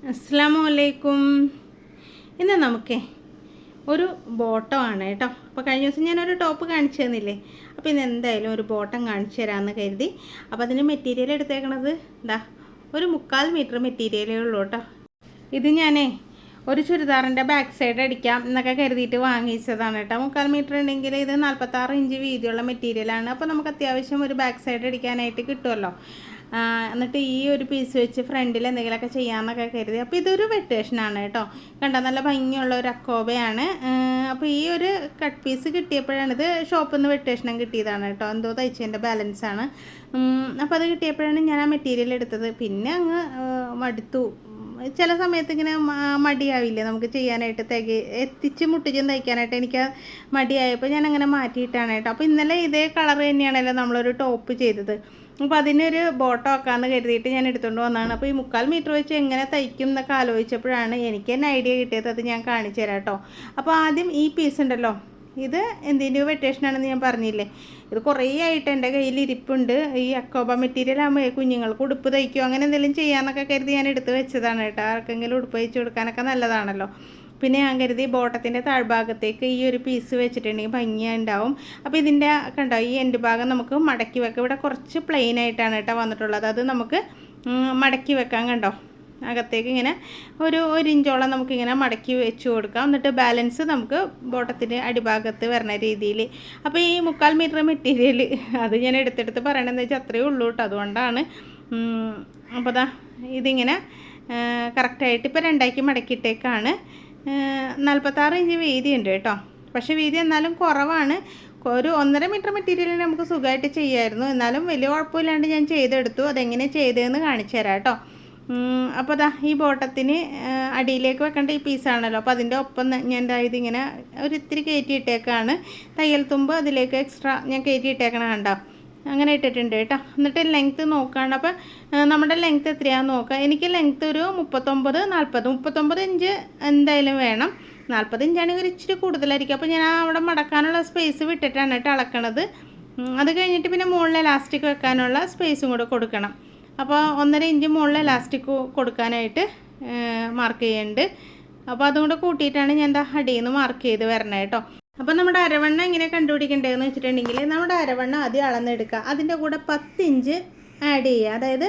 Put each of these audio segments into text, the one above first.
അസ്സലാമലൈക്കും. ഇന്ന് നമുക്ക് ഒരു ബോട്ടം ആണ് കേട്ടോ. അപ്പോൾ കഴിഞ്ഞ ദിവസം ഞാനൊരു ടോപ്പ് കാണിച്ചു തന്നില്ലേ, അപ്പോൾ ഇന്ന് എന്തായാലും ഒരു ബോട്ടം കാണിച്ചു തരാമെന്ന് കരുതി. അപ്പോൾ അതിന് മെറ്റീരിയൽ എടുത്തേക്കണത് ഒരു 3/4 മീറ്റർ മെറ്റീരിയലേ ഉള്ളൂ കേട്ടോ. ഇത് ഞാനേ ഒരു ചുരിദാറിൻ്റെ ബാക്ക് സൈഡ് അടിക്കാം എന്നൊക്കെ കരുതിയിട്ട് വാങ്ങിച്ചതാണ് കേട്ടോ. 3/4 മീറ്റർ ഉണ്ടെങ്കിൽ ഇത് 46 ഇഞ്ച് വീതിയുള്ള മെറ്റീരിയലാണ്. അപ്പോൾ നമുക്ക് അത്യാവശ്യം ഒരു ബാക്ക് സൈഡ് അടിക്കാനായിട്ട് കിട്ടുമല്ലോ. എന്നിട്ട് ഈ ഒരു പീസ് വെച്ച് ഫ്രണ്ടിൽ എന്തെങ്കിലുമൊക്കെ ചെയ്യാമെന്നൊക്കെ കരുതി. അപ്പോൾ ഇതൊരു വെട്ടേഷനാണ് കേട്ടോ. കണ്ടോ, നല്ല ഭംഗിയുള്ള ഒരു അക്കോബയാണ്. അപ്പോൾ ഈ ഒരു കട്ട് പീസ് കിട്ടിയപ്പോഴാണ്, ഇത് ഷോപ്പിൽ നിന്ന് വെട്ടേഷനും കിട്ടിയതാണ് കേട്ടോ. എന്തോ തയ്ച്ചതിൻ്റെ ബാലൻസാണ്. അപ്പോൾ അത് കിട്ടിയപ്പോഴാണ് ഞാൻ ആ മെറ്റീരിയൽ എടുത്തത്. പിന്നെ അങ്ങ് മടുത്തു. ചില സമയത്ത് ഇങ്ങനെ മടിയാവില്ലേ നമുക്ക് ചെയ്യാനായിട്ട്, എത്തിച്ച് മുട്ടിച്ചും തയ്ക്കാനായിട്ട്. എനിക്ക് മടിയായപ്പോൾ ഞാൻ അങ്ങനെ മാറ്റിയിട്ടാണ് കേട്ടോ. അപ്പോൾ ഇന്നലെ ഇതേ കളർ തന്നെയാണല്ലോ നമ്മളൊരു ടോപ്പ് ചെയ്തത്. അപ്പോൾ അതിനൊരു ബോട്ടം ആക്കാമെന്ന് കരുതിയിട്ട് ഞാൻ എടുത്തുകൊണ്ട് വന്നതാണ്. അപ്പോൾ ഈ 3/4 മീറ്റർ വെച്ച് എങ്ങനെ തയ്ക്കും എന്നൊക്കെ ആലോചിച്ചപ്പോഴാണ് എനിക്ക് തന്നെ ഐഡിയ കിട്ടിയത്. അത് ഞാൻ കാണിച്ചു തരാം കേട്ടോ. അപ്പോൾ ആദ്യം ഈ പീസ് ഉണ്ടല്ലോ, ഇത് എന്തിൻ്റെ വെട്ടേഷനാണെന്ന് ഞാൻ പറഞ്ഞില്ലേ. ഇത് കുറേ ആയിട്ട് എൻ്റെ കയ്യിൽ ഇരിപ്പുണ്ട്. ഈ അക്കോബ മെറ്റീരിയൽ ആകുമ്പോൾ കുഞ്ഞുങ്ങൾക്ക് ഉടുപ്പ് തയ്ക്കുമോ അങ്ങനെ എന്തെങ്കിലും ചെയ്യാമെന്നൊക്കെ കരുതി ഞാൻ എടുത്ത് വെച്ചതാണ് കേട്ടോ. ആർക്കെങ്കിലും ഉടുപ്പ് തയ്ച്ച് കൊടുക്കാനൊക്കെ നല്ലതാണല്ലോ. പിന്നെ ഞാൻ കരുതി ബോട്ടത്തിൻ്റെ താഴ്ഭാഗത്തേക്ക് ഈ ഒരു പീസ് വെച്ചിട്ടുണ്ടെങ്കിൽ ഭംഗിയുണ്ടാവും. അപ്പോൾ ഇതിൻ്റെ കണ്ടോ, ഈ എൻഡ് ഭാഗം നമുക്ക് മടക്കി വെക്കാം. ഇവിടെ കുറച്ച് പ്ലെയിൻ ആയിട്ടാണ് കേട്ടോ വന്നിട്ടുള്ളത്. അത് നമുക്ക് മടക്കി വെക്കാം. കണ്ടോ, അകത്തേക്ക് ഇങ്ങനെ ഒരു ഇഞ്ചോളം നമുക്കിങ്ങനെ മടക്കി വെച്ച് കൊടുക്കാം. എന്നിട്ട് ബാലൻസ് നമുക്ക് ബോട്ടത്തിൻ്റെ അടിഭാഗത്ത് വരുന്ന രീതിയിൽ. അപ്പോൾ ഈ 3/4 മീറ്റർ മെറ്റീരിയൽ അത് ഞാൻ എടുത്തെടുത്ത് പറയണമെന്ന് വെച്ചാൽ അത്രയേ ഉള്ളൂ കേട്ടോ. അതുകൊണ്ടാണ്. അപ്പോൾ ഇതിങ്ങനെ കറക്റ്റായിട്ട് ഇപ്പോൾ 2ആക്കി മടക്കിയിട്ടേക്കാണ്. 46 ഇഞ്ച് വീതി ഉണ്ട് കേട്ടോ. പക്ഷേ വീതി എന്നാലും കുറവാണ്. ഒരു 1.5 മീറ്റർ മെറ്റീരിയൽ നമുക്ക് സുഖമായിട്ട് ചെയ്യാമായിരുന്നു. എന്നാലും വലിയ കുഴപ്പമില്ലാണ്ട് ഞാൻ ചെയ്തെടുത്തു. അതെങ്ങനെ ചെയ്തതെന്ന് കാണിച്ചു തരാം കേട്ടോ. അപ്പോൾ ഈ ബോട്ടത്തിന് അടിയിലേക്ക് വെക്കേണ്ട ഈ പീസാണല്ലോ. അപ്പോൾ അതിൻ്റെ ഒപ്പം ഞാൻ ഇതിങ്ങനെ ഒരു ഇത്തിരി കയറ്റിയിട്ടേക്കാണ്. തയ്യൽ തുമ്പ് അതിലേക്ക് എക്സ്ട്രാ ഞാൻ കയറ്റിയിട്ടേക്കണം. കണ്ടോ, അങ്ങനെ ഇട്ടിട്ടുണ്ട് കേട്ടോ. എന്നിട്ട് ലെങ്ത്ത് നോക്കുകയാണ്. അപ്പോൾ നമ്മുടെ ലെങ്ത്ത് എത്രയാണെന്ന് നോക്കാം. എനിക്ക് ലെങ്ത്ത് ഒരു 39 ഇഞ്ച് എന്തായാലും വേണം. 40 ഇഞ്ചാണെങ്കിൽ ഒരു ഇച്ചിരി കൂടുതലായിരിക്കും. അപ്പോൾ ഞാൻ അവിടെ മടക്കാനുള്ള സ്പേസ് വിട്ടിട്ടാണ് കേട്ടോ അളക്കണത്. അത് കഴിഞ്ഞിട്ട് പിന്നെ മുകളിൽ ഇലാസ്റ്റിക് വെക്കാനുള്ള സ്പേസും കൂടെ കൊടുക്കണം. അപ്പോൾ 1.5 ഇഞ്ച് മുകളിൽ ഇലാസ്റ്റിക് കൊടുക്കാനായിട്ട് മാർക്ക് ചെയ്യുന്നുണ്ട്. അപ്പോൾ അതും കൂടെ കൂട്ടിയിട്ടാണ് ഞാൻ അടിയിൽ നിന്ന് മാർക്ക് ചെയ്ത് വരണത് കേട്ടോ. അപ്പോൾ നമ്മുടെ അരവണ്ണം എങ്ങനെ കണ്ടുപിടിക്കേണ്ടതെന്ന് വെച്ചിട്ടുണ്ടെങ്കിൽ, നമ്മുടെ അരവണ്ണം ആദ്യം അളന്നെടുക്കുക. അതിൻ്റെ കൂടെ 10 ഇഞ്ച് ആഡ് ചെയ്യുക. അതായത്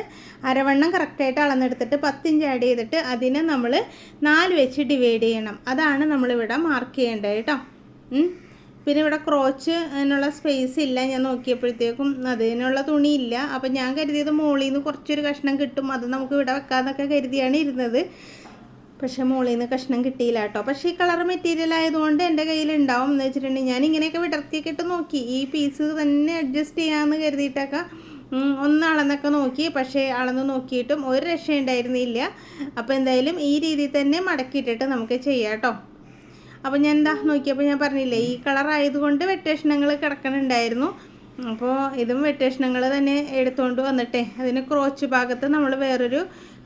അരവണ്ണം കറക്റ്റായിട്ട് അളന്നെടുത്തിട്ട് 10 ഇഞ്ച് ആഡ് ചെയ്തിട്ട് അതിനെ നമ്മൾ 4 വെച്ച് ഡിവൈഡ് ചെയ്യണം. അതാണ് നമ്മളിവിടെ മാർക്ക് ചെയ്യേണ്ടത് കേട്ടോ. പിന്നെ ഇവിടെ ക്രോച്ച് അതിനുള്ള സ്പേസ് ഇല്ല. ഞാൻ നോക്കിയപ്പോഴത്തേക്കും അതിനുള്ള തുണിയില്ല. അപ്പം ഞാൻ കരുതിയത് മുകളിൽ നിന്ന് കുറച്ചൊരു കഷ്ണം കിട്ടും, അത് നമുക്ക് ഇവിടെ വെക്കാമെന്നൊക്കെ കരുതിയാണ് ഇരുന്നത്. പക്ഷേ മുകളിൽ നിന്ന് കഷ്ണം കിട്ടിയില്ല കേട്ടോ. പക്ഷേ ഈ കളർ മെറ്റീരിയൽ ആയതുകൊണ്ട് എൻ്റെ കയ്യിലുണ്ടാവും എന്ന് വെച്ചിട്ടുണ്ടെങ്കിൽ ഞാൻ ഇങ്ങനെയൊക്കെ വിടർത്തിയൊക്കെ ഇട്ട് നോക്കി. ഈ പീസ് തന്നെ അഡ്ജസ്റ്റ് ചെയ്യാമെന്ന് കരുതിയിട്ടൊക്കെ ഒന്ന് അളന്നൊക്കെ നോക്കി. പക്ഷേ അളന്ന് നോക്കിയിട്ടും ഒരു രക്ഷയുണ്ടായിരുന്നില്ല. അപ്പോൾ എന്തായാലും ഈ രീതിയിൽ തന്നെ മടക്കിയിട്ടിട്ട് നമുക്ക് ചെയ്യാം കേട്ടോ. അപ്പോൾ ഞാൻ നോക്കിയപ്പോൾ ഞാൻ പറഞ്ഞില്ലേ, ഈ കളർ ആയതുകൊണ്ട് വെട്ടേഷണങ്ങൾ കിടക്കണുണ്ടായിരുന്നു. അപ്പോൾ ഇതും വെട്ടേഷണങ്ങൾ തന്നെ എടുത്തുകൊണ്ട് വന്നിട്ടേ അതിന് ക്രോച്ച് ഭാഗത്ത് നമ്മൾ വേറൊരു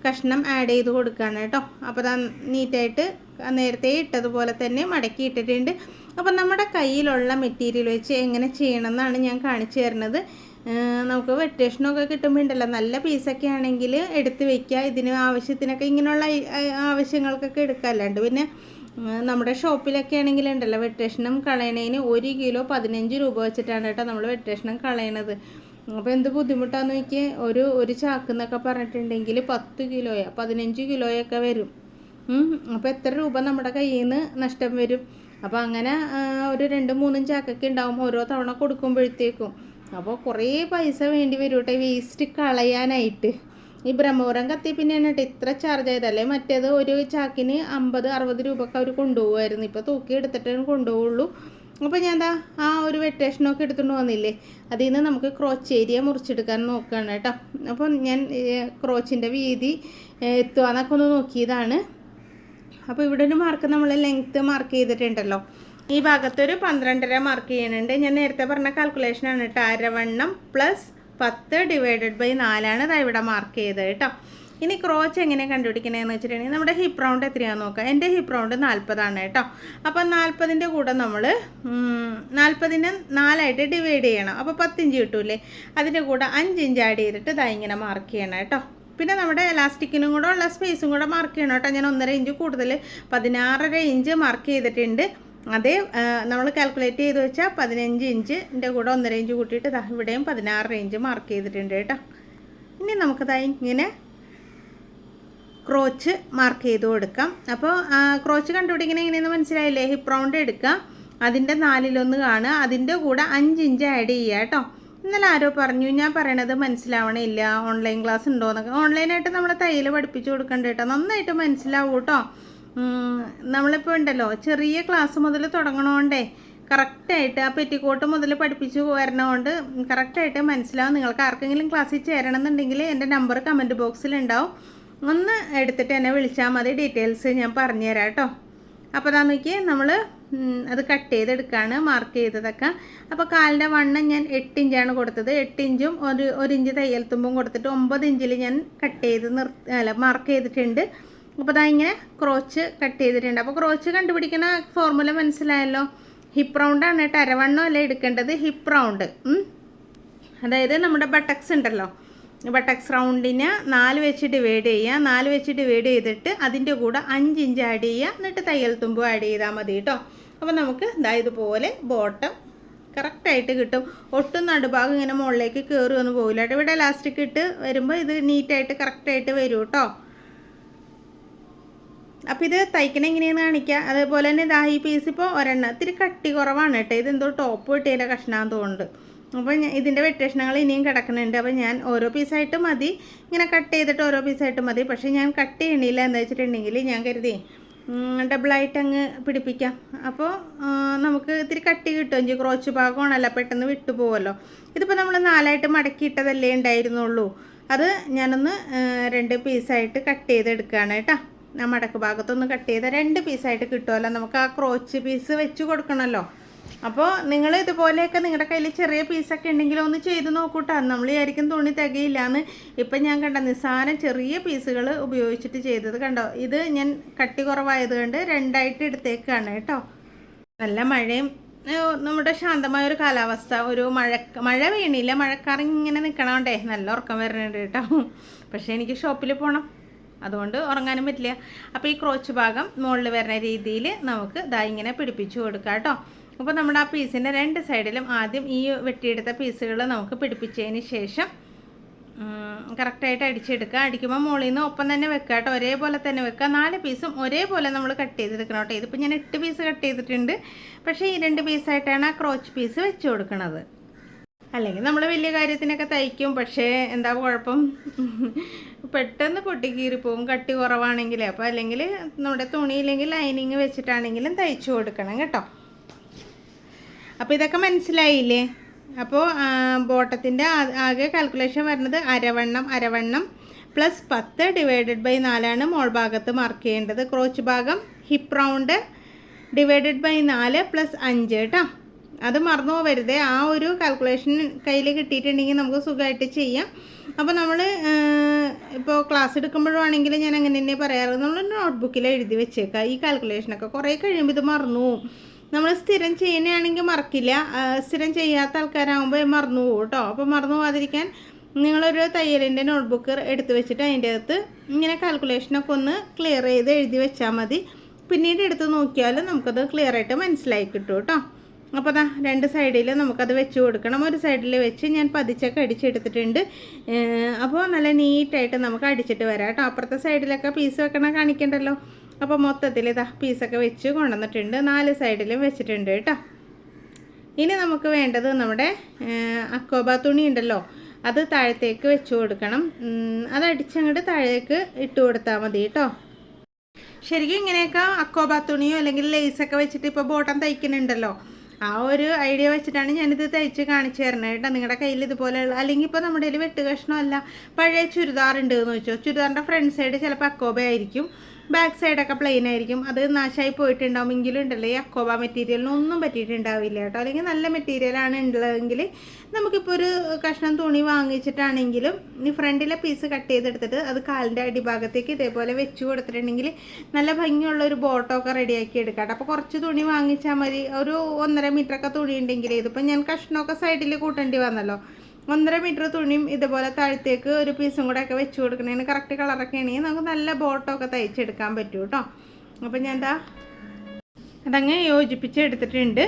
കഷ്ണം ആഡ് ചെയ്ത് കൊടുക്കുകയാണ് കേട്ടോ. അപ്പോൾ നീറ്റായിട്ട് നേരത്തെ ഇട്ടതുപോലെ തന്നെ മടക്കി ഇട്ടിട്ടുണ്ട്. അപ്പോൾ നമ്മുടെ കയ്യിലുള്ള മെറ്റീരിയൽ വെച്ച് എങ്ങനെ ചെയ്യണമെന്നാണ് ഞാൻ കാണിച്ചു തരുന്നത്. നമുക്ക് വെട്ടേഷനൊക്കെ കിട്ടുമ്പോൾ ഉണ്ടല്ലോ, നല്ല പീസൊക്കെ ആണെങ്കിൽ എടുത്ത് വയ്ക്കുക. ഇതിന് ആവശ്യത്തിനൊക്കെ ഇങ്ങനെയുള്ള ആവശ്യങ്ങൾക്കൊക്കെ എടുക്കുക. അല്ലാണ്ട് പിന്നെ നമ്മുടെ ഷോപ്പിലൊക്കെ ആണെങ്കിൽ ഉണ്ടല്ലോ, വെട്ടേഷനും കളയണതിന് 1 കിലോ 15 രൂപ വെച്ചിട്ടാണ് കേട്ടോ നമ്മൾ വെട്ടേഷനും കളയണത്. അപ്പോൾ എന്ത് ബുദ്ധിമുട്ടാന്ന് നോക്കി, ഒരു ചാക്ക് എന്നൊക്കെ പറഞ്ഞിട്ടുണ്ടെങ്കിൽ 10 കിലോയോ 15 കിലോയൊക്കെ വരും. അപ്പോൾ എത്ര രൂപ നമ്മുടെ കയ്യിൽ നിന്ന് നഷ്ടം വരും. അപ്പോൾ അങ്ങനെ ഒരു 2-3 ചാക്കൊക്കെ ഉണ്ടാവും ഓരോ തവണ കൊടുക്കുമ്പോഴത്തേക്കും. അപ്പോൾ കുറേ പൈസ വേണ്ടി വരും കേട്ടോ വേസ്റ്റ് കളയാനായിട്ട്. ഈ ബ്രഹ്മപുരം കത്തി പിന്നെയാണ് കേട്ടോ ഇത്ര ചാർജ് ചെയ്തല്ലേ. മറ്റേത് ഒരു ചാക്കിന് 50-60 രൂപയൊക്കെ അവർ കൊണ്ടുപോകുമായിരുന്നു. ഇപ്പോൾ തൂക്കി എടുത്തിട്ടേ കൊണ്ടുപോകുള്ളൂ. അപ്പോൾ ഞാൻ ആ ഒരു വെട്ടേഷനൊക്കെ എടുത്തുകൊണ്ട് വന്നില്ലേ, അതിൽ നിന്ന് നമുക്ക് ക്രോച്ച് ഏരിയ മുറിച്ചെടുക്കാൻ നോക്കുകയാണ് കേട്ടോ. അപ്പം ഞാൻ ക്രോച്ചിൻ്റെ വീതി എത്തുകയെന്നൊക്കെ ഒന്ന് നോക്കിയതാണ്. അപ്പോൾ ഇവിടെ ഒരു മാർക്ക് നമ്മൾ ലെങ്ത്ത് മാർക്ക് ചെയ്തിട്ടുണ്ടല്ലോ. ഈ ഭാഗത്തൊരു 12.5 മാർക്ക് ചെയ്യുന്നുണ്ട്. ഞാൻ നേരത്തെ പറഞ്ഞ കാൽക്കുലേഷനാണ് കേട്ടോ. അരവണ്ണം പ്ലസ് 10 ഡിവൈഡഡ് ബൈ 4 ആണ് ഇവിടെ മാർക്ക് ചെയ്തത് കേട്ടോ. ഇനി ക്രോച്ച് എങ്ങനെ കണ്ടുപിടിക്കണമെന്ന് വെച്ചിട്ടുണ്ടെങ്കിൽ, നമ്മുടെ ഹിപ്പ് റൗണ്ട് എത്രയാണെന്ന് നോക്കാം. എൻ്റെ ഹിപ്പ് റൗണ്ട് 40 ആണ് കേട്ടോ. അപ്പം 40ൻ്റെ കൂടെ നമ്മൾ 40നെ 4 ഡിവൈഡ് ചെയ്യണം. അപ്പോൾ 10 ഇഞ്ച് കിട്ടൂലേ. അതിൻ്റെ കൂടെ 5 ഇഞ്ച് ആഡ് ചെയ്തിട്ട് ഇങ്ങനെ മാർക്ക് ചെയ്യണം കേട്ടോ. പിന്നെ നമ്മുടെ എലാസ്റ്റിക്കിനും കൂടെ ഉള്ള സ്പേസും കൂടെ മാർക്ക് ചെയ്യണം കേട്ടോ. ഞാൻ 1.5 ഇഞ്ച് കൂടുതൽ 16.5 ഇഞ്ച് മാർക്ക് ചെയ്തിട്ടുണ്ട്. അതേ നമ്മൾ കാൽക്കുലേറ്റ് ചെയ്ത് വെച്ചാൽ 15 ഇഞ്ചിൻ്റെ കൂടെ 1.5 ഇഞ്ച് കൂട്ടിയിട്ട് ഇവിടെയും 16 ഇഞ്ച് മാർക്ക് ചെയ്തിട്ടുണ്ട് കേട്ടോ. ഇനി നമുക്കതായി ഇങ്ങനെ ക്രോച്ച് മാർക്ക് ചെയ്ത് കൊടുക്കാം. അപ്പോൾ ക്രോച്ച് കണ്ടുപിടിക്കണ എങ്ങനെയെന്ന് മനസ്സിലായില്ലേ? ഹിപ്പ് റൗണ്ട് എടുക്കുക, അതിൻ്റെ 4/1 കാണുക, അതിൻ്റെ കൂടെ 5 ഇഞ്ച് ആഡ് ചെയ്യുക കേട്ടോ. ഇന്നലെ ആരോ പറഞ്ഞു ഞാൻ പറയണത് മനസ്സിലാവണില്ല, ഓൺലൈൻ ക്ലാസ് ഉണ്ടോയെന്നൊക്കെ. ഓൺലൈനായിട്ട് നമ്മൾ തയ്യൽ പഠിപ്പിച്ചു കൊടുക്കണ്ട കേട്ടോ, നന്നായിട്ട് മനസ്സിലാവും കേട്ടോ. നമ്മളിപ്പോൾ ഉണ്ടല്ലോ ചെറിയ ക്ലാസ് മുതൽ തുടങ്ങണോണ്ടേ കറക്റ്റായിട്ട് ആ പെറ്റിക്കോട്ട് മുതൽ പഠിപ്പിച്ച് വരണതുകൊണ്ട് കറക്റ്റായിട്ട് മനസ്സിലാവും. നിങ്ങൾക്ക് ആർക്കെങ്കിലും ക്ലാസ്സിൽ ചേരണമെന്നുണ്ടെങ്കിൽ എൻ്റെ നമ്പർ കമൻറ്റ് ബോക്സിലുണ്ടാവും, ഒന്ന് എടുത്തിട്ട് എന്നെ വിളിച്ചാൽ മതി, ഡീറ്റെയിൽസ് ഞാൻ പറഞ്ഞുതരാം കേട്ടോ. അപ്പോൾ അതാ നോക്കി നമ്മൾ അത് കട്ട് ചെയ്തെടുക്കുകയാണ് മാർക്ക് ചെയ്തതൊക്കെ. അപ്പോൾ കാലിൻ്റെ വണ്ണം ഞാൻ 8 ഇഞ്ചാണ് കൊടുത്തത്. 8 ഇഞ്ചും 1 ഇഞ്ച് തയ്യൽ തുമ്പും കൊടുത്തിട്ട് 9 ഇഞ്ചിൽ ഞാൻ കട്ട് ചെയ്ത് മാർക്ക് ചെയ്തിട്ടുണ്ട്. അപ്പോൾ അതാ ഇങ്ങനെ ക്രോച്ച് കട്ട് ചെയ്തിട്ടുണ്ട്. അപ്പോൾ ക്രോച്ച് കണ്ടുപിടിക്കുന്ന ഫോർമുല മനസ്സിലായല്ലോ. ഹിപ്പ് റൗണ്ടാണ് കേട്ടോ, അരവണ്ണം അല്ല എടുക്കേണ്ടത്, ഹിപ്പ് റൗണ്ട്. അതായത് നമ്മുടെ ബട്ടക്സ് ഉണ്ടല്ലോ, ബട്ടക്സ് റൗണ്ടിനെ 4 വെച്ച് ഡിവൈഡ് ചെയ്യുക. 4 വെച്ച് ഡിവൈഡ് ചെയ്തിട്ട് അതിൻ്റെ കൂടെ 5 ഇഞ്ച് ആഡ് ചെയ്യുക, എന്നിട്ട് തയ്യൽ തുമ്പ് ആഡ് ചെയ്താൽ മതി കേട്ടോ. അപ്പോൾ നമുക്ക് ഇതുപോലെ ബോട്ടം കറക്റ്റായിട്ട് കിട്ടും. ഒട്ടും നടുഭാഗം ഇങ്ങനെ മുകളിലേക്ക് കയറുമൊന്നും പോകില്ല കേട്ടോ. ഇവിടെ ഇലാസ്റ്റിക് ഇട്ട് വരുമ്പോൾ ഇത് നീറ്റായിട്ട് കറക്റ്റായിട്ട് വരും കേട്ടോ. അപ്പോൾ ഇത് തയ്ക്കണം എങ്ങനെയെന്ന് കാണിക്കുക. അതേപോലെ തന്നെ ഈ പീസ് ഇപ്പോൾ ഒരെണ്ണം ഇത്തിരി കട്ടി കുറവാണ് കേട്ടോ. ഇതെന്തോ ടോപ്പ് കിട്ടിയതിൻ്റെ കഷ്ണം തോന്നുന്നുണ്ട്. അപ്പോൾ ഇതിൻ്റെ വെട്ടേഷണങ്ങൾ ഇനിയും കിടക്കുന്നുണ്ട്. അപ്പോൾ ഞാൻ ഓരോ പീസായിട്ട് മതി, ഇങ്ങനെ കട്ട് ചെയ്തിട്ട് ഓരോ പീസായിട്ട് മതി. പക്ഷേ ഞാൻ കട്ട് ചെയ്യണില്ല, എന്താ വെച്ചിട്ടുണ്ടെങ്കിൽ ഞാൻ കരുതി ഡബിളായിട്ട് അങ്ങ് പിടിപ്പിക്കാം. അപ്പോൾ നമുക്ക് ഇത്തിരി കട്ടി കിട്ടും. ക്രോച്ച് ഭാഗമാണല്ലോ, പെട്ടെന്ന് വിട്ടു പോകുമല്ലോ. ഇതിപ്പോൾ നമ്മൾ 4ആയിട്ട് മടക്കിയിട്ടതല്ലേ ഉണ്ടായിരുന്നുള്ളൂ. അത് ഞാനൊന്ന് 2 പീസായിട്ട് കട്ട് ചെയ്തെടുക്കുകയാണ് കേട്ടോ. ആ മടക്ക് ഭാഗത്തൊന്ന് കട്ട് ചെയ്ത 2 പീസായിട്ട് കിട്ടുമല്ലോ. നമുക്ക് ആ ക്രോച്ച് പീസ് വെച്ച് കൊടുക്കണമല്ലോ. അപ്പോൾ നിങ്ങൾ ഇതുപോലെയൊക്കെ നിങ്ങളുടെ കയ്യിൽ ചെറിയ പീസൊക്കെ ഉണ്ടെങ്കിൽ ഒന്ന് ചെയ്ത് നോക്കൂട്ടോ. നമ്മൾ വിചാരിക്കും തുണി തികയില്ലാന്ന്. ഇപ്പം ഞാൻ കണ്ട നിസ്സാരം ചെറിയ പീസുകൾ ഉപയോഗിച്ചിട്ട് ചെയ്തത് കണ്ടോ. ഇത് ഞാൻ കട്ടി കുറവായത് കൊണ്ട് 2ആയിട്ട് എടുത്തേക്കാണ് കേട്ടോ. നല്ല മഴയും നമ്മുടെ ശാന്തമായൊരു കാലാവസ്ഥ, ഒരു മഴ വീണില്ല, മഴക്കാർ ഇങ്ങനെ നിൽക്കണോണ്ടേ നല്ല ഉറക്കം വരുന്നുണ്ട് കേട്ടോ. പക്ഷേ എനിക്ക് ഷോപ്പിൽ പോകണം, അതുകൊണ്ട് ഉറങ്ങാനും പറ്റില്ല. അപ്പോൾ ഈ ക്രോച്ച് ഭാഗം മുകളിൽ വരുന്ന രീതിയിൽ നമുക്ക് ഇങ്ങനെ പിടിപ്പിച്ചു കൊടുക്കാം കേട്ടോ. അപ്പോൾ നമ്മുടെ ആ പീസിൻ്റെ 2 സൈഡിലും ആദ്യം ഈ വെട്ടിയെടുത്ത പീസുകൾ നമുക്ക് പിടിപ്പിച്ചതിന് ശേഷം കറക്റ്റായിട്ട് അടിച്ചെടുക്കുക. അടിക്കുമ്പോൾ മുകളിൽ നിന്ന് ഒപ്പം തന്നെ വെക്കുക കേട്ടോ, ഒരേപോലെ തന്നെ വെക്കുക. 4 പീസും ഒരേപോലെ നമ്മൾ കട്ട് ചെയ്തെടുക്കണം കേട്ടോ. ഇതിപ്പോൾ ഞാൻ 8 പീസ് കട്ട് ചെയ്തിട്ടുണ്ട്. പക്ഷേ ഈ 2 പീസായിട്ടാണ് ആ ക്രോച്ച് പീസ് വെച്ച് കൊടുക്കുന്നത്. അല്ലെങ്കിൽ നമ്മൾ വലിയ കാര്യത്തിനൊക്കെ തയ്ക്കും, പക്ഷേ എന്താ കുഴപ്പം, പെട്ടെന്ന് പൊട്ടിക്കീറിപ്പോവും കട്ടി കുറവാണെങ്കിൽ. അപ്പോൾ അല്ലെങ്കിൽ നമ്മുടെ തുണിയില്ലെങ്കിൽ ലൈനിങ് വെച്ചിട്ടാണെങ്കിലും തയ്ച്ചു കൊടുക്കണം കേട്ടോ. അപ്പോൾ ഇതൊക്കെ മനസ്സിലായില്ലേ? അപ്പോൾ ബോട്ടത്തിൻ്റെ ആകെ കാൽക്കുലേഷൻ വരുന്നത് അരവണ്ണം പ്ലസ് 10 ഡിവൈഡഡ് ബൈ 4 മോൾ ഭാഗത്ത് മാർക്ക് ചെയ്യേണ്ടത്. ക്രോച്ച് ഭാഗം hip round divided by 4 plus 5 കേട്ടോ. അത് മറന്നു പോകരുത്. ആ ഒരു കാൽക്കുലേഷൻ കയ്യിൽ കിട്ടിയിട്ടുണ്ടെങ്കിൽ നമുക്ക് സുഖമായിട്ട് ചെയ്യാം. അപ്പോൾ നമ്മൾ ഇപ്പോൾ ക്ലാസ് എടുക്കുമ്പോഴാണെങ്കിൽ ഞാൻ അങ്ങനെ തന്നെ പറയാറ്, നമ്മൾ നോട്ട്ബുക്കിൽ എഴുതി വെച്ചേക്കുക ഈ കാൽക്കുലേഷനൊക്കെ. കുറേ കഴിയുമ്പോൾ ഇത് മറന്നു പോവും. നമ്മൾ സ്ഥിരം ചെയ്യുന്നതാണെങ്കിൽ മറക്കില്ല, സ്ഥിരം ചെയ്യാത്ത ആൾക്കാരാകുമ്പോൾ മറന്നു പോകും കേട്ടോ. അപ്പോൾ മറന്നു പോകാതിരിക്കാൻ നിങ്ങളൊരു തയ്യലിൻ്റെ നോട്ട്ബുക്ക് എടുത്ത് വെച്ചിട്ട് അതിൻ്റെ അകത്ത് ഇങ്ങനെ കാൽക്കുലേഷനൊക്കെ ഒന്ന് ക്ലിയർ ചെയ്ത് എഴുതി വെച്ചാൽ മതി. പിന്നീട് എടുത്ത് നോക്കിയാൽ നമുക്കത് ക്ലിയറായിട്ട് മനസ്സിലായി കിട്ടും കേട്ടോ. അപ്പോൾ അതാ 2 സൈഡിൽ നമുക്കത് വെച്ച് കൊടുക്കണം. ഒരു സൈഡിൽ വെച്ച് ഞാൻ പതിച്ചൊക്കെ അടിച്ചെടുത്തിട്ടുണ്ട്. അപ്പോൾ നല്ല നീറ്റായിട്ട് നമുക്ക് അടിച്ചിട്ട് വരാം കേട്ടോ. അപ്പുറത്തെ സൈഡിലൊക്കെ പീസ് വെക്കണ കാണിക്കണ്ടല്ലോ. അപ്പോൾ മൊത്തത്തിൽ പീസൊക്കെ വെച്ച് കൊണ്ടുവന്നിട്ടുണ്ട്. 4 സൈഡിലും വെച്ചിട്ടുണ്ട് കേട്ടോ. ഇനി നമുക്ക് വേണ്ടത് നമ്മുടെ അക്കോബ തുണി ഉണ്ടല്ലോ, അത് താഴത്തേക്ക് വെച്ച് കൊടുക്കണം. അത് അടിച്ചങ്ങോട്ട് താഴേക്ക് ഇട്ട് കൊടുത്താൽ മതി കേട്ടോ. ശരിക്കും ഇങ്ങനെയൊക്കെ അക്കോബ തുണിയോ അല്ലെങ്കിൽ ലേസൊക്കെ വെച്ചിട്ട് ഇപ്പോൾ ബോട്ടം തയ്ക്കുന്നുണ്ടല്ലോ, ആ ഒരു ഐഡിയ വെച്ചിട്ടാണ് ഞാനിത് തയ്ച്ച് കാണിച്ചു തരണത് കേട്ടോ. നിങ്ങളുടെ കയ്യിൽ ഇതുപോലെയുള്ള, അല്ലെങ്കിൽ ഇപ്പോൾ നമ്മുടെ കയ്യിൽ വെട്ട് കഷ്ണമല്ല പഴയ ചുരിദാറുണ്ട് എന്ന് വെച്ചോ, ചുരിദാറിൻ്റെ ഫ്രണ്ട് സൈഡ് ചിലപ്പോൾ അക്കോബ ആയിരിക്കും, ബാക്ക് സൈഡൊക്കെ പ്ലെയിൻ ആയിരിക്കും. അത് നാശമായി പോയിട്ടുണ്ടാവും. എങ്കിലും ഉണ്ടല്ലോ ഈ അക്കോബ മെറ്റീരിയലിനൊന്നും പറ്റിയിട്ടുണ്ടാവില്ല കേട്ടോ. അല്ലെങ്കിൽ നല്ല മെറ്റീരിയലാണ് ഉള്ളതെങ്കിൽ നമുക്കിപ്പോൾ ഒരു കഷ്ണം തുണി വാങ്ങിച്ചിട്ടാണെങ്കിലും ഈ ഫ്രണ്ടിലെ പീസ് കട്ട് ചെയ്തെടുത്തിട്ട് അത് കാലിൻ്റെ അടിഭാഗത്തേക്ക് ഇതേപോലെ വെച്ച് കൊടുത്തിട്ടുണ്ടെങ്കിൽ നല്ല ഭംഗിയുള്ള ഒരു ബോട്ടമൊക്കെ റെഡിയാക്കി എടുക്കാം. അപ്പോൾ കുറച്ച് തുണി വാങ്ങിച്ചാൽ മതി. ഒരു 1.5 മീറ്ററൊക്കെ തുണി ഉണ്ടെങ്കിൽ, ഇതിപ്പോൾ ഞാൻ കഷ്ണമൊക്കെ സൈഡിൽ കൂട്ടേണ്ടി വന്നല്ലോ, 1.5 മീറ്റർ തുണിയും ഇതുപോലെ താഴത്തേക്ക് ഒരു പീസും കൂടെ ഒക്കെ വെച്ച് കൊടുക്കണേന് കറക്റ്റ് കളറൊക്കെ ആണെങ്കിൽ നമുക്ക് നല്ല ബോട്ടമൊക്കെ തയ്ച്ചെടുക്കാൻ പറ്റും കേട്ടോ. അപ്പം ഞാൻ അതങ്ങ് യോജിപ്പിച്ചെടുത്തിട്ടുണ്ട്.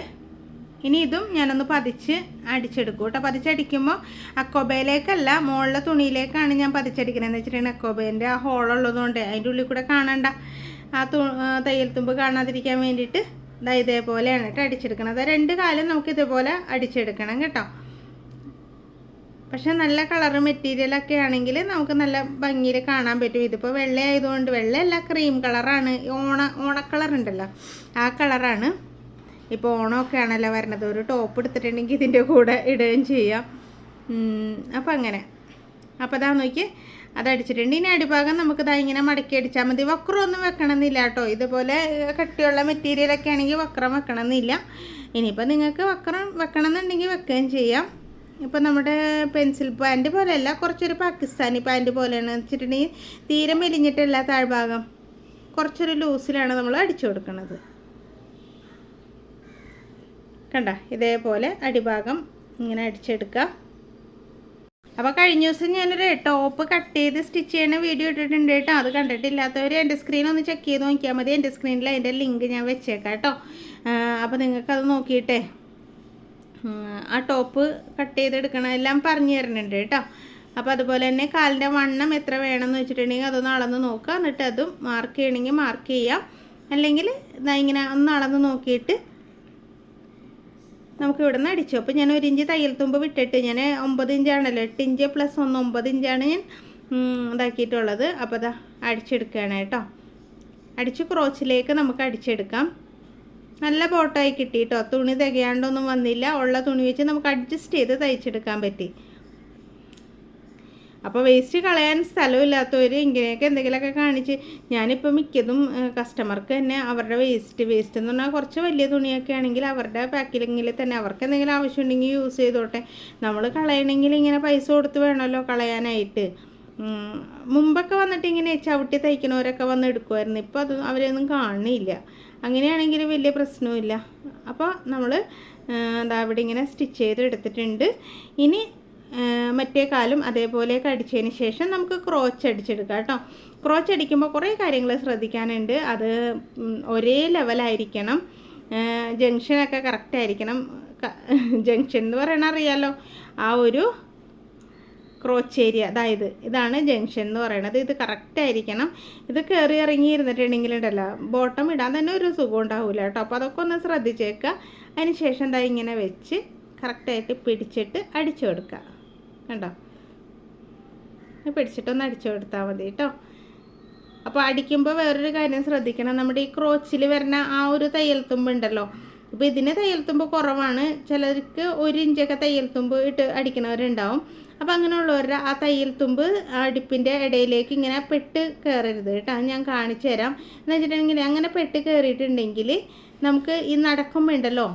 ഇനി ഇതും ഞാനൊന്ന് പതിച്ച് അടിച്ചെടുക്കും കേട്ടോ. പതിച്ചടിക്കുമ്പോൾ അക്കോബയിലേക്കല്ല, മുകളിലെ തുണിയിലേക്കാണ് ഞാൻ പതിച്ചടിക്കണമെന്ന് വെച്ചിട്ടുണ്ടെങ്കിൽ അക്കോബേൻ്റെ ആ ഹോളുള്ളതുകൊണ്ട് അതിൻ്റെ ഉള്ളിൽ കൂടെ കാണണ്ട, ആ തയ്യൽ തുമ്പ് കാണാതിരിക്കാൻ വേണ്ടിയിട്ട് ഇതേപോലെയാണ് കേട്ടോ അടിച്ചെടുക്കണം. 2 കാലും നമുക്ക് ഇതേപോലെ അടിച്ചെടുക്കണം കേട്ടോ. പക്ഷെ നല്ല കളർ മെറ്റീരിയലൊക്കെ ആണെങ്കിൽ നമുക്ക് നല്ല ഭംഗിയിൽ കാണാൻ പറ്റും. ഇതിപ്പോൾ വെള്ള ആയതുകൊണ്ട്, വെള്ളയല്ല ക്രീം കളറാണ്, ഓണക്കളർ ഉണ്ടല്ലോ ആ കളറാണ്. ഇപ്പോൾ ഓണമൊക്കെ ആണല്ലോ വരണത്. ഒരു ടോപ്പ് എടുത്തിട്ടുണ്ടെങ്കിൽ ഇതിൻ്റെ കൂടെ ഇടുകയും ചെയ്യാം. അപ്പോൾ അങ്ങനെ. അപ്പോൾ അതാ നോക്കി അതടിച്ചിട്ടുണ്ട്. ഇനി അടിഭാഗം നമുക്കിതാ ഇങ്ങനെ മടക്കി അടിച്ചാൽ മതി. വക്രമൊന്നും വെക്കണമെന്നില്ല കേട്ടോ. ഇതുപോലെ കട്ടിയുള്ള മെറ്റീരിയലൊക്കെ ആണെങ്കിൽ വക്രം വെക്കണമെന്നില്ല. ഇനിയിപ്പോൾ നിങ്ങൾക്ക് വക്രം വെക്കണമെന്നുണ്ടെങ്കിൽ വെക്കുകയും ചെയ്യാം. ഇപ്പോൾ നമ്മുടെ പെൻസിൽ പാൻറ്റ് പോലെയല്ല, കുറച്ചൊരു പാകിസ്ഥാനി പാൻറ്റ് പോലെയാണ് വെച്ചിട്ടുണ്ടെങ്കിൽ തീരെ മെലിഞ്ഞിട്ടല്ല, താഴ്ഭാഗം കുറച്ചൊരു ലൂസിലാണ് നമ്മൾ അടിച്ചു കൊടുക്കുന്നത്. കണ്ട ഇതേപോലെ അടിഭാഗം ഇങ്ങനെ അടിച്ചെടുക്കുക. അപ്പോൾ കഴിഞ്ഞ ദിവസം ഞാനൊരു ടോപ്പ് കട്ട് ചെയ്ത് സ്റ്റിച്ച് ചെയ്യുന്ന വീഡിയോ ഇട്ടിട്ടുണ്ട് കേട്ടോ. അത് കണ്ടിട്ടില്ലാത്തവർ എൻ്റെ സ്ക്രീനൊന്ന് ചെക്ക് ചെയ്ത് നോക്കിയാൽ മതി. എൻ്റെ സ്ക്രീനിൽ അതിൻ്റെ ലിങ്ക് ഞാൻ വെച്ചേക്കാം കേട്ടോ. അപ്പോൾ നിങ്ങൾക്കത് നോക്കിയിട്ടേ ആ ടോപ്പ് കട്ട് ചെയ്തെടുക്കണം എല്ലാം പറഞ്ഞു തരുന്നുണ്ട് കേട്ടോ. അപ്പോൾ അതുപോലെ തന്നെ കാലിൻ്റെ വണ്ണം എത്ര വേണമെന്ന് വെച്ചിട്ടുണ്ടെങ്കിൽ അതൊന്ന് അളന്ന് നോക്കുക. എന്നിട്ട് അതും മാർക്ക് ചെയ്യണമെങ്കിൽ മാർക്ക് ചെയ്യാം. അല്ലെങ്കിൽ ഇങ്ങനെ ഒന്ന് അളന്ന് നോക്കിയിട്ട് നമുക്ക് ഇവിടെ നിന്ന് അടിച്ചു. അപ്പോൾ ഞാൻ 1 ഇഞ്ച് തയ്യൽ തുമ്പ് വിട്ടിട്ട്, ഞാൻ 9 ഇഞ്ചാണല്ലോ, 8 ഇഞ്ച് + 1 9 ഇഞ്ചാണ് ഞാൻ ഇതാക്കിയിട്ടുള്ളത്. അപ്പോൾ അതാ അടിച്ചെടുക്കുകയാണ് കേട്ടോ. അടിച്ച് ക്രോച്ചിലേക്ക് നമുക്ക് അടിച്ചെടുക്കാം. നല്ല ബോട്ടായി കിട്ടി കേട്ടോ. തുണി തികയാണ്ടൊന്നും വന്നില്ല. ഉള്ള തുണി വെച്ച് നമുക്ക് അഡ്ജസ്റ്റ് ചെയ്ത് തയ്ച്ചെടുക്കാൻ പറ്റി. അപ്പോൾ വേസ്റ്റ് കളയാൻ സ്ഥലമില്ലാത്തവർ ഇങ്ങനെയൊക്കെ എന്തെങ്കിലുമൊക്കെ കാണിച്ച്, ഞാനിപ്പോൾ മിക്കതും കസ്റ്റമർക്ക് തന്നെ അവരുടെ വേസ്റ്റ് എന്ന് പറഞ്ഞാൽ കുറച്ച് വലിയ തുണിയൊക്കെ ആണെങ്കിൽ അവരുടെ പാക്കിലെങ്കിൽ തന്നെ അവർക്ക് എന്തെങ്കിലും ആവശ്യമുണ്ടെങ്കിൽ യൂസ് ചെയ്തോട്ടെ. നമ്മൾ കളയണമെങ്കിൽ ഇങ്ങനെ പൈസ കൊടുത്ത് വേണമല്ലോ കളയാനായിട്ട്. മുമ്പൊക്കെ വന്നിട്ട് ഇങ്ങനെ ചവിട്ടി തയ്ക്കണവരൊക്കെ വന്ന് എടുക്കുമായിരുന്നു. ഇപ്പോൾ അത് അവരൊന്നും കാണുന്നില്ല. അങ്ങനെയാണെങ്കിൽ വലിയ പ്രശ്നവുമില്ല. അപ്പോൾ നമ്മൾ അവിടെ ഇങ്ങനെ സ്റ്റിച്ച് ചെയ്ത് എടുത്തിട്ടുണ്ട്. ഇനി മറ്റേ കാലും അതേപോലെയൊക്കെ അടിച്ചതിന് ശേഷം നമുക്ക് ക്രോച്ച് അടിച്ചെടുക്കാം കേട്ടോ. ക്രോച്ച് അടിക്കുമ്പോൾ കുറേ കാര്യങ്ങൾ ശ്രദ്ധിക്കാനുണ്ട്. അത് ഒരേ ലെവലായിരിക്കണം, ജംഗ്ഷനൊക്കെ കറക്റ്റായിരിക്കണം. ജംഗ്ഷൻ എന്ന് പറയണ അറിയാമല്ലോ, ആ ഒരു ക്രോച്ച് ഏരിയ, അതായത് ഇതാണ് ജംഗ്ഷൻ എന്ന് പറയുന്നത്. ഇത് കറക്റ്റായിരിക്കണം. ഇത് കയറി ഇറങ്ങി ഇരുന്നിട്ടുണ്ടെങ്കിലുണ്ടല്ലോ ബോട്ടം ഇടാൻ തന്നെ ഒരു സുഖം ഉണ്ടാവില്ല കേട്ടോ. അപ്പോൾ അതൊക്കെ ഒന്ന് ശ്രദ്ധിച്ചേക്കുക. അതിന് ശേഷം ഇങ്ങനെ വെച്ച് കറക്റ്റായിട്ട് പിടിച്ചിട്ട് അടിച്ചു കൊടുക്കുക. കണ്ടോ, പിടിച്ചിട്ടൊന്ന് അടിച്ചു കൊടുത്താൽ മതി കേട്ടോ. അപ്പോൾ അടിക്കുമ്പോൾ വേറൊരു കാര്യം ശ്രദ്ധിക്കണം. നമ്മുടെ ഈ ക്രോച്ചിൽ വരുന്ന ആ ഒരു തയ്യൽ തുമ്പുണ്ടല്ലോ, ഇപ്പോൾ ഇതിന് തയ്യൽ തുമ്പ് കുറവാണ്. ചിലർക്ക് 1 ഇഞ്ചൊക്കെ തയ്യൽ തുമ്പ് ഇട്ട് അടിക്കുന്നവരുണ്ടാവും. അപ്പോൾ അങ്ങനെയുള്ളവരുടെ ആ തയ്യൽ തുമ്പ് അടുപ്പിൻ്റെ ഇടയിലേക്ക് ഇങ്ങനെ പെട്ട് കയറരുത് കേട്ടോ. ഞാൻ കാണിച്ചു തരാം. എന്ന് വെച്ചിട്ടുണ്ടെങ്കിൽ അങ്ങനെ പെട്ട് കയറിയിട്ടുണ്ടെങ്കിൽ നമുക്ക് ഈ നടക്കുമ്പോൾ ഉണ്ടല്ലോ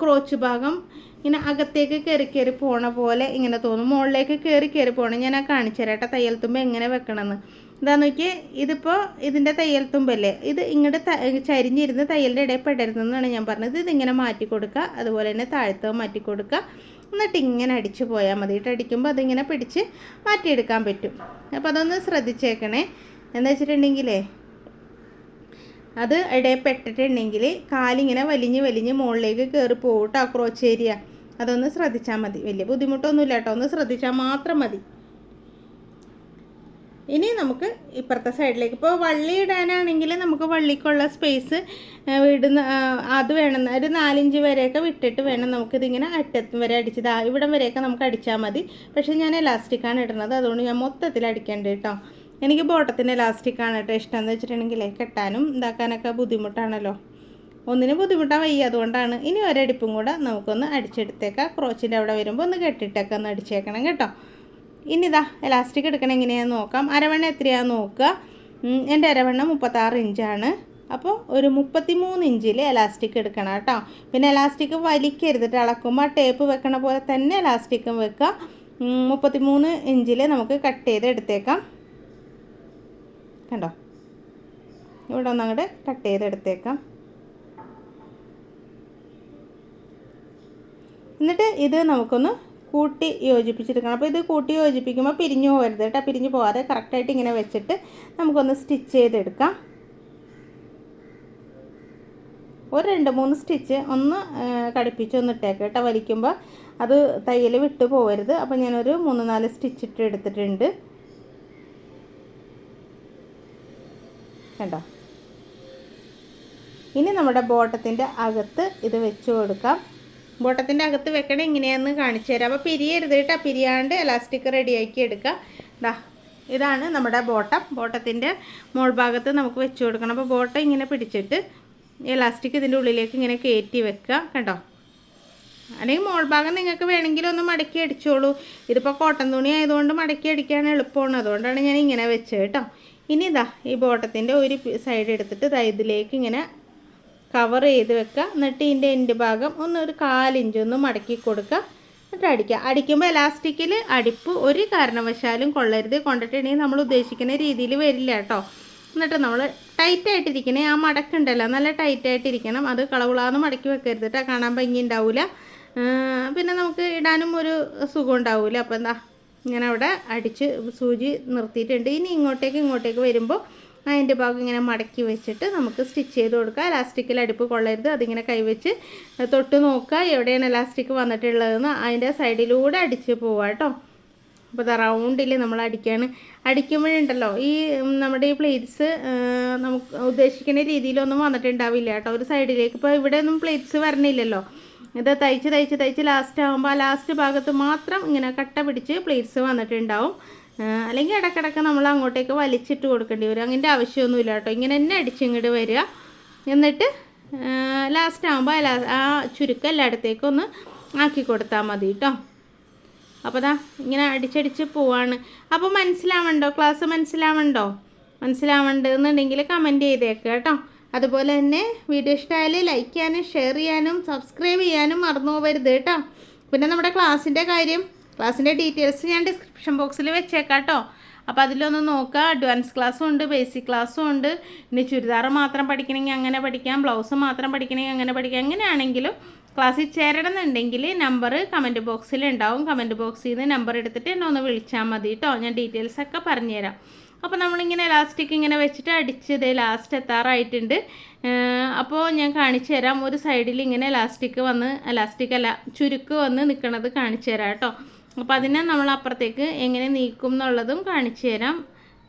ക്രോച്ച് ഭാഗം ഇങ്ങനെ അകത്തേക്ക് കയറി പോണ പോലെ ഇങ്ങനെ തോന്നും. മുകളിലേക്ക് കയറി പോകണം. ഞാൻ കാണിച്ചു തരാം കേട്ടോ തയ്യൽ തുമ്പ് എങ്ങനെ വെക്കണമെന്ന്. എന്താന്ന് നോക്കിയാൽ ഇതിപ്പോൾ ഇതിൻ്റെ തയ്യൽ തുമ്പല്ലേ, ഇത് ഇങ്ങോട്ട് ചരിഞ്ഞിരുന്ന് തയ്യലിൻ്റെ ഇടയിൽ പെടരുതെന്നാണ് ഞാൻ പറഞ്ഞത്. ഇതിങ്ങനെ മാറ്റി കൊടുക്കുക. അതുപോലെ തന്നെ താഴത്ത് മാറ്റി കൊടുക്കുക. എന്നിട്ട് ഇങ്ങനെ അടിച്ചു പോയാൽ മതി. അടിക്കുമ്പോൾ അതിങ്ങനെ പിടിച്ച് മാറ്റിയെടുക്കാൻ പറ്റും. അപ്പോൾ അതൊന്ന് ശ്രദ്ധിച്ചേക്കണേ. എന്താ വെച്ചിട്ടുണ്ടെങ്കിലേ അത് ഇടയിൽ പെട്ടിട്ടുണ്ടെങ്കിൽ കാലിങ്ങനെ വലിഞ്ഞ് മുകളിലേക്ക് കയറി പോകട്ടോ ക്രോച്ച് ഏരിയ. അതൊന്ന് ശ്രദ്ധിച്ചാൽ മതി. വലിയ ബുദ്ധിമുട്ടൊന്നുമില്ല കേട്ടോ, ഒന്ന് ശ്രദ്ധിച്ചാൽ മാത്രം മതി. ഇനി നമുക്ക് ഇപ്പുറത്തെ സൈഡിലേക്ക്, ഇപ്പോൾ വള്ളി ഇടാനാണെങ്കിൽ നമുക്ക് വള്ളിക്കുള്ള സ്പേസ് ഇടുന്ന അത് വേണം. ഒരു 4 ഇഞ്ച് വരെയൊക്കെ വിട്ടിട്ട് വേണം നമുക്കിതിങ്ങനെ അറ്റത്ത് വരെ അടിച്ചത്. ഇവിടം വരെയൊക്കെ നമുക്ക് അടിച്ചാൽ മതി. പക്ഷേ ഞാൻ എലാസ്റ്റിക്കാണ് ഇടുന്നത്, അതുകൊണ്ട് ഞാൻ മൊത്തത്തിൽ അടിക്കേണ്ടത് കേട്ടോ. എനിക്ക് ബോട്ടത്തിൻ്റെ എലാസ്റ്റിക്കാണ് കേട്ടോ ഇഷ്ടം. എന്ന് വെച്ചിട്ടുണ്ടെങ്കിൽ കെട്ടാനും ഇതാക്കാനൊക്കെ ബുദ്ധിമുട്ടാണല്ലോ, ഒന്നിനും ബുദ്ധിമുട്ടാൻ വയ്യ, അതുകൊണ്ടാണ്. ഇനി ഒരടിപ്പും കൂടെ നമുക്കൊന്ന് അടിച്ചെടുത്തേക്കാം. ക്രോച്ചിൻ്റെ അവിടെ വരുമ്പോൾ ഒന്ന് കെട്ടിട്ടൊക്കെ ഒന്ന് അടിച്ചേക്കണം കേട്ടോ. ഇനി ഇതാ എലാസ്റ്റിക് എടുക്കണം എങ്ങനെയാണെന്ന് നോക്കാം. അരവണ്ണ എത്രയാണെന്ന് നോക്കുക. എൻ്റെ അരവണ്ണ 36 ഇഞ്ചാണ്. അപ്പോൾ ഒരു 33 ഇഞ്ചിൽ എലാസ്റ്റിക് എടുക്കണം കേട്ടോ. പിന്നെ എലാസ്റ്റിക് വലിക്കരുതിട്ട്, അളക്കുമ്പോൾ ടേപ്പ് വെക്കണ പോലെ തന്നെ എലാസ്റ്റിക്കും വെക്കുക. 33 ഇഞ്ചിൽ നമുക്ക് കട്ട് ചെയ്ത് എടുത്തേക്കാം. കണ്ടോ, ഇവിടെ ഒന്ന് അങ്ങോട്ട് കട്ട് ചെയ്തെടുത്തേക്കാം. എന്നിട്ട് ഇത് നമുക്കൊന്ന് കൂട്ടി യോജിപ്പിച്ചെടുക്കണം. അപ്പോൾ ഇത് കൂട്ടി യോജിപ്പിക്കുമ്പോൾ പിരിഞ്ഞു പോകരുത് കേട്ടോ. പിരിഞ്ഞു പോകാതെ കറക്റ്റായിട്ട് ഇങ്ങനെ വെച്ചിട്ട് നമുക്കൊന്ന് സ്റ്റിച്ച് ചെയ്തെടുക്കാം. ഒരു 2-3 സ്റ്റിച്ച് ഒന്ന് കടുപ്പിച്ചൊന്ന് ഇട്ടേക്കാം കേട്ടോ. വലിക്കുമ്പോൾ അത് തയ്യൽ വിട്ടു പോകരുത്. അപ്പോൾ ഞാനൊരു 3-4 സ്റ്റിച്ച് ഇട്ട് എടുത്തിട്ടുണ്ട് കേട്ടോ. ഇനി നമ്മുടെ ബോട്ടത്തിൻ്റെ അകത്ത് ഇത് വെച്ച് കൊടുക്കാം. ബോട്ടത്തിൻ്റെ അകത്ത് വെക്കണേ എങ്ങനെയാണെന്ന് കാണിച്ചു തരാം. അപ്പോൾ പിരിയരുത് കേട്ടോ. പിരിയാണ്ട് എലാസ്റ്റിക് റെഡിയാക്കി എടുക്കുക. ഇതാണ് നമ്മുടെ ബോട്ടത്തിൻ്റെ മോൾ ഭാഗത്ത് നമുക്ക് വെച്ച് കൊടുക്കണം. അപ്പോൾ ബോട്ടം ഇങ്ങനെ പിടിച്ചിട്ട് എലാസ്റ്റിക് ഇതിൻ്റെ ഉള്ളിലേക്ക് ഇങ്ങനെ കയറ്റി വെക്കുക കേട്ടോ. അല്ലെങ്കിൽ മോൾ ഭാഗം നിങ്ങൾക്ക് വേണമെങ്കിൽ ഒന്ന് മടക്കി അടിച്ചോളൂ. ഇതിപ്പോൾ കോട്ടൺ തുണി ആയതുകൊണ്ട് മടക്കി അടിക്കാൻ എളുപ്പമാണ്, അതുകൊണ്ടാണ് ഞാൻ ഇങ്ങനെ വെച്ചത് കേട്ടോ. ഇനി ഈ ബോട്ടത്തിൻ്റെ ഒരു സൈഡ് എടുത്തിട്ട് ഇതിലേക്ക് ഇങ്ങനെ കവർ ചെയ്ത് വെക്കുക. എന്നിട്ട് ഇതിൻ്റെ എൻഡ് ഭാഗം ഒരു 1/4 ഇഞ്ച് ഒന്ന് മടക്കി കൊടുക്കുക. എന്നിട്ട് അടിക്കുക. അടിക്കുമ്പോൾ എലാസ്റ്റിക്കിൽ അടിപ്പ് ഒരു കാരണവശാലും കൊള്ളരുത്. കൊണ്ടിട്ടുണ്ടെങ്കിൽ നമ്മൾ ഉദ്ദേശിക്കുന്ന രീതിയിൽ വരില്ല കേട്ടോ. എന്നിട്ട് നമ്മൾ ടൈറ്റായിട്ടിരിക്കണേ, ആ മടക്കുണ്ടല്ലോ നല്ല ടൈറ്റായിട്ടിരിക്കണം. അത് കളവുളാന്ന് മടക്കി വെക്കരുത് കേട്ടോ, കാണാൻ ഭംഗി ഉണ്ടാവില്ല. പിന്നെ നമുക്ക് ഇടാനും ഒരു സുഖം ഉണ്ടാവില്ല. അപ്പോൾ ഇങ്ങനെ അവിടെ അടിച്ച് സൂചി നിർത്തിയിട്ടുണ്ട്. ഇനി ഇങ്ങോട്ടേക്ക് വരുമ്പോൾ അതിൻ്റെ ഭാഗം ഇങ്ങനെ മടക്കി വെച്ചിട്ട് നമുക്ക് സ്റ്റിച്ച് ചെയ്ത് കൊടുക്കുക. എലാസ്റ്റിക്കിൽ അടിപ്പ് കൊള്ളരുത്. അതിങ്ങനെ കൈവച്ച് തൊട്ട് നോക്കുക എവിടെയാണ് എലാസ്റ്റിക് വന്നിട്ടുള്ളതെന്ന്. അതിൻ്റെ സൈഡിലൂടെ അടിച്ച് പോവുക കേട്ടോ. അപ്പോൾ റൗണ്ടിൽ നമ്മൾ അടിക്കുമ്പോഴുണ്ടല്ലോ ഈ നമ്മുടെ ഈ പ്ലേറ്റ്സ് നമുക്ക് ഉദ്ദേശിക്കുന്ന രീതിയിലൊന്നും വന്നിട്ടുണ്ടാവില്ല കേട്ടോ. ഒരു സൈഡിലേക്ക് ഇപ്പോൾ ഇവിടെ ഒന്നും പ്ലേറ്റ്സ് വരണില്ലല്ലോ. ഇത് തയ്ച്ച് ലാസ്റ്റ് ആകുമ്പോൾ ആ ലാസ്റ്റ് ഭാഗത്ത് മാത്രം ഇങ്ങനെ കട്ട പിടിച്ച് പ്ലേറ്റ്സ് വന്നിട്ടുണ്ടാവും. അല്ലെങ്കിൽ ഇടയ്ക്കിടയ്ക്ക് നമ്മൾ അങ്ങോട്ടേക്ക് വലിച്ചിട്ട് കൊടുക്കേണ്ടി വരും. അങ്ങനത്തെ ആവശ്യമൊന്നുമില്ല കേട്ടോ. ഇങ്ങനെ തന്നെ അടിച്ചിങ്ങോട്ട് വരിക. എന്നിട്ട് ലാസ്റ്റ് ആകുമ്പോൾ ആ ചുരുക്കം എല്ലായിടത്തേക്കും ഒന്ന് ആക്കി കൊടുത്താൽ മതി കേട്ടോ. അപ്പോൾ ഇങ്ങനെ അടിച്ചടിച്ച് പോവാണ്. അപ്പോൾ മനസ്സിലാവണ്ടോ? ക്ലാസ് മനസ്സിലാവണ്ടെന്നുണ്ടെങ്കിൽ കമൻറ്റ് ചെയ്തേക്കുക കേട്ടോ. അതുപോലെ തന്നെ വീഡിയോ ഇഷ്ടമായാൽ ലൈക്ക് ചെയ്യാനും ഷെയർ ചെയ്യാനും സബ്സ്ക്രൈബ് ചെയ്യാനും മറന്നു പോകരുത് കേട്ടോ. പിന്നെ നമ്മുടെ ക്ലാസ്സിൻ്റെ ഡീറ്റെയിൽസ് ഞാൻ ഡിസ്ക്രിപ്ഷൻ ബോക്സിൽ വെച്ചേക്കാം കേട്ടോ. അപ്പോൾ അതിലൊന്ന് നോക്കുക. അഡ്വാൻസ് ക്ലാസ്സും ഉണ്ട്, ബേസിക് ക്ലാസ്സും ഉണ്ട്. ഇനി ചുരിദാർ മാത്രം പഠിക്കണമെങ്കിൽ അങ്ങനെ പഠിക്കാം, ബ്ലൗസ് മാത്രം പഠിക്കണമെങ്കിൽ അങ്ങനെ പഠിക്കാം. എങ്ങനെയാണെങ്കിലും ക്ലാസ്സിൽ ചേരണമെന്നുണ്ടെങ്കിൽ നമ്പർ കമൻറ്റ് ബോക്സിൽ ഉണ്ടാവും. കമൻറ്റ് ബോക്സിൽ നിന്ന് നമ്പർ എടുത്തിട്ട് എന്നെ ഒന്ന് വിളിച്ചാൽ മതി കേട്ടോ. ഞാൻ ഡീറ്റെയിൽസൊക്കെ പറഞ്ഞുതരാം. അപ്പോൾ നമ്മളിങ്ങനെ എലാസ്റ്റിക് ഇങ്ങനെ വെച്ചിട്ട് അടിച്ചത് ലാസ്റ്റ് എത്താറായിട്ടുണ്ട്. അപ്പോൾ ഞാൻ കാണിച്ചു തരാം. ഒരു സൈഡിൽ ഇങ്ങനെ ചുരുക്ക് വന്ന് നിൽക്കണത് കാണിച്ചു തരാം കേട്ടോ. അപ്പോൾ അതിനെ നമ്മൾ അപ്പുറത്തേക്ക് എങ്ങനെ നീക്കും എന്നുള്ളതും കാണിച്ചു തരാം.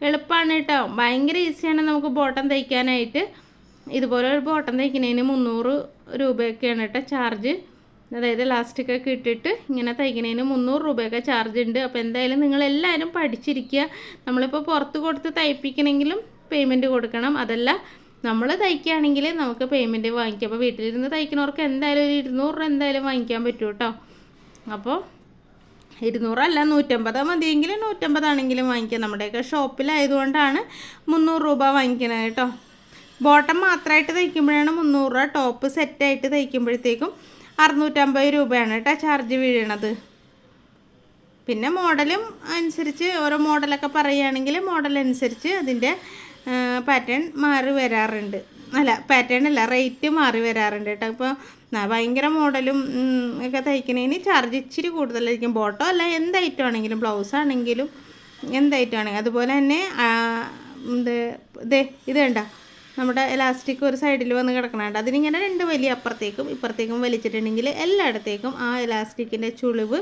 എളുപ്പമാണ് കേട്ടോ, ഭയങ്കര ഈസിയാണ് നമുക്ക് ബോട്ടം തയ്ക്കാനായിട്ട്. ഇതുപോലെ ഒരു ബോട്ടം തയ്ക്കുന്നതിന് 300 രൂപയൊക്കെയാണ് കേട്ടോ ചാർജ്. അതായത് ലാസ്റ്റിക്കൊക്കെ ഇട്ടിട്ട് ഇങ്ങനെ തയ്ക്കുന്നതിന് 300 രൂപയൊക്കെ ചാർജ് ഉണ്ട്. അപ്പോൾ എന്തായാലും നിങ്ങളെല്ലാവരും പഠിച്ചിരിക്കുക. നമ്മളിപ്പോൾ പുറത്ത് കൊടുത്ത് തയ്പ്പിക്കണമെങ്കിലും പേയ്മെൻറ്റ് കൊടുക്കണം. അതല്ല നമ്മൾ തയ്ക്കുകയാണെങ്കിൽ നമുക്ക് പേയ്മെൻറ്റ് വാങ്ങിക്കാം. അപ്പോൾ വീട്ടിലിരുന്ന് തയ്ക്കുന്നവർക്ക് എന്തായാലും ഒരു 200 രൂപ എന്തായാലും വാങ്ങിക്കാൻ പറ്റും കേട്ടോ. അപ്പോൾ 200 അല്ല 150 മതിയെങ്കിൽ 150 ആണെങ്കിലും വാങ്ങിക്കാം. നമ്മുടെയൊക്കെ ഷോപ്പിലായതുകൊണ്ടാണ് 300 രൂപ വാങ്ങിക്കുന്നത് കേട്ടോ. ബോട്ടം മാത്രമായിട്ട് തയ്ക്കുമ്പോഴാണ് 300 രൂപ. ടോപ്പ് സെറ്റായിട്ട് തയ്ക്കുമ്പോഴത്തേക്കും 650 രൂപയാണ് കേട്ടോ ചാർജ് വീഴണത്. പിന്നെ മോഡലും അനുസരിച്ച് ഓരോ മോഡലൊക്കെ പറയുകയാണെങ്കിൽ മോഡൽ അനുസരിച്ച് അതിൻ്റെ പാറ്റേൺ മാറി വരാറുണ്ട്. റേറ്റ് മാറി വരാറുണ്ട് കേട്ടോ. ഇപ്പോൾ ഭയങ്കര മോഡലും ഒക്കെ തയ്ക്കുന്നതിന് ചാർജ് ഇച്ചിരി കൂടുതലായിരിക്കും. ബോട്ടോ അല്ല എന്ത് ഐറ്റം ആണെങ്കിലും, ബ്ലൗസ് ആണെങ്കിലും എന്ത് ഐറ്റം ആണെങ്കിലും. അതുപോലെ തന്നെ ഇത് വേണ്ട നമ്മുടെ എലാസ്റ്റിക് ഒരു സൈഡിൽ വന്ന് കിടക്കണുണ്ട്. അതിനിങ്ങനെ 2 വലിയ അപ്പുറത്തേക്കും ഇപ്പുറത്തേക്കും വലിച്ചിട്ടുണ്ടെങ്കിൽ എല്ലായിടത്തേക്കും ആ എലാസ്റ്റിക്കിൻ്റെ ചുളിവ്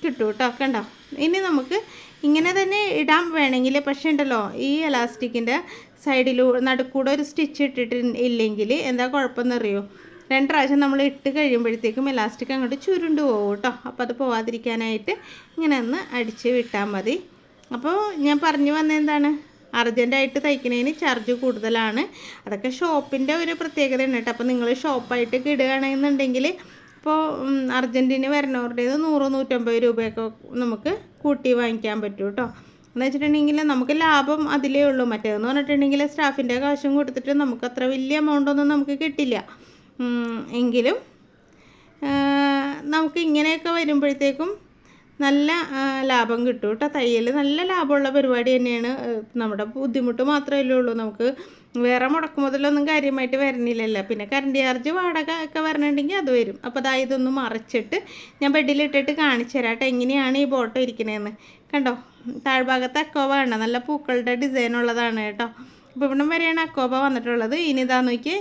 കിട്ടും കേട്ടോ. കണ്ടോ? ഇനി നമുക്ക് ഇങ്ങനെ തന്നെ ഇടാൻ വേണമെങ്കിൽ, പക്ഷേ ഉണ്ടല്ലോ ഈ എലാസ്റ്റിക്കിൻ്റെ നടുക്കൂടെ ഒരു സ്റ്റിച്ച് ഇട്ടിട്ട് ഇല്ലെങ്കിൽ എന്താ കുഴപ്പമെന്നറിയോ? 2 പ്രാവശ്യം നമ്മൾ ഇട്ട് കഴിയുമ്പോഴത്തേക്കും എലാസ്റ്റിക് അങ്ങോട്ട് ചുരുണ്ട് പോകും കേട്ടോ. അപ്പോൾ അത് പോവാതിരിക്കാനായിട്ട് ഇങ്ങനെ ഒന്ന് അടിച്ച് വിട്ടാൽ മതി. അപ്പോൾ ഞാൻ പറഞ്ഞു വന്നത് എന്താണ്, അർജൻറ്റായിട്ട് തയ്ക്കുന്നതിന് ചാർജ് കൂടുതലാണ്. അതൊക്കെ ഷോപ്പിൻ്റെ ഒരു പ്രത്യേകതയാണ് കേട്ടോ. അപ്പോൾ നിങ്ങൾ ഷോപ്പായിട്ടൊക്കെ ഇടുകയാണെന്നുണ്ടെങ്കിൽ ഇപ്പോൾ അർജൻറ്റിന് വരുന്നവരുടേത് 100-150 രൂപയൊക്കെ നമുക്ക് കൂട്ടി വാങ്ങിക്കാൻ പറ്റും കേട്ടോ. എന്ന് വെച്ചിട്ടുണ്ടെങ്കിൽ നമുക്ക് ലാഭം അതിലേ ഉള്ളൂ. മറ്റേതെന്ന് പറഞ്ഞിട്ടുണ്ടെങ്കിൽ സ്റ്റാഫിൻ്റെ കാശും കൊടുത്തിട്ട് നമുക്ക് അത്ര വലിയ എമൗണ്ടൊന്നും നമുക്ക് കിട്ടില്ല. എങ്കിലും നമുക്ക് ഇങ്ങനെയൊക്കെ വരുമ്പോഴത്തേക്കും നല്ല ലാഭം കിട്ടും കേട്ടോ. തയ്യൽ നല്ല ലാഭമുള്ള പരിപാടി തന്നെയാണ്. നമ്മുടെ ബുദ്ധിമുട്ട് മാത്രമല്ലേ ഉള്ളൂ, നമുക്ക് വേറെ മുടക്ക് മുതലൊന്നും കാര്യമായിട്ട് വരുന്നില്ലല്ലോ. പിന്നെ കറണ്ട് ചാർജ് വാടക ഒക്കെ വരണമെങ്കിൽ അത് വരും. അപ്പോൾ അതാ ഇതൊന്ന് മറിച്ചിട്ട് ഞാൻ ബെഡിലിട്ടിട്ട് കാണിച്ചു തരാം കേട്ടോ എങ്ങനെയാണ് ഈ ബോട്ടം ഇരിക്കണേന്ന്. കണ്ടോ, താഴ്ഭാഗത്ത് അക്കോബ ആണ്, നല്ല പൂക്കളുടെ ഡിസൈൻ ഉള്ളതാണ് കേട്ടോ. അപ്പോൾ ഇവിടം വരെയാണ് അക്കോബ വന്നിട്ടുള്ളത്. ഇനി ഇതാ നോക്കി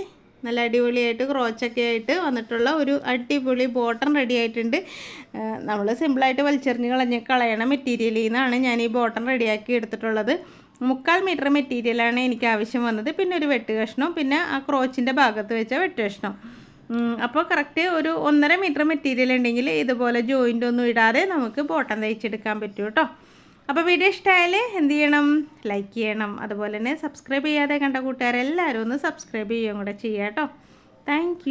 നല്ല അടിപൊളിയായിട്ട് ക്രോച്ചൊക്കെ ആയിട്ട് വന്നിട്ടുള്ള ഒരു അടിപൊളി ബോട്ടം റെഡി ആയിട്ടുണ്ട്. നമ്മൾ സിമ്പിളായിട്ട് വലിച്ചെറിഞ്ഞ് കളയണ മെറ്റീരിയലിൽ നിന്നാണ് ഞാൻ ഈ ബോട്ടം റെഡിയാക്കി എടുത്തിട്ടുള്ളത്. 3/4 മീറ്റർ മെറ്റീരിയലാണ് എനിക്ക് ആവശ്യം വന്നത്. പിന്നെ ഒരു വെട്ട് കഷ്ണം, പിന്നെ ആ ക്രോച്ചിൻ്റെ ഭാഗത്ത് വെച്ച വെട്ട് കഷ്ണം. അപ്പോൾ കറക്റ്റ് ഒരു 1.5 മീറ്റർ മെറ്റീരിയൽ ഉണ്ടെങ്കിൽ ഇതുപോലെ ജോയിൻ്റ് ഒന്നും ഇടാതെ നമുക്ക് ബോട്ടം തയ്ച്ചെടുക്കാൻ പറ്റും കേട്ടോ. അപ്പോൾ വീഡിയോ ഇഷ്ടമായാൽ എന്ത് ചെയ്യണം, ലൈക്ക് ചെയ്യണം. അതുപോലെ തന്നെ സബ്സ്ക്രൈബ് ചെയ്യാതെ കണ്ട കൂട്ടുകാരെല്ലാവരും ഒന്ന് സബ്സ്ക്രൈബ് ചെയ്യുകയും കൂടെ ചെയ്യാം കേട്ടോ. താങ്ക്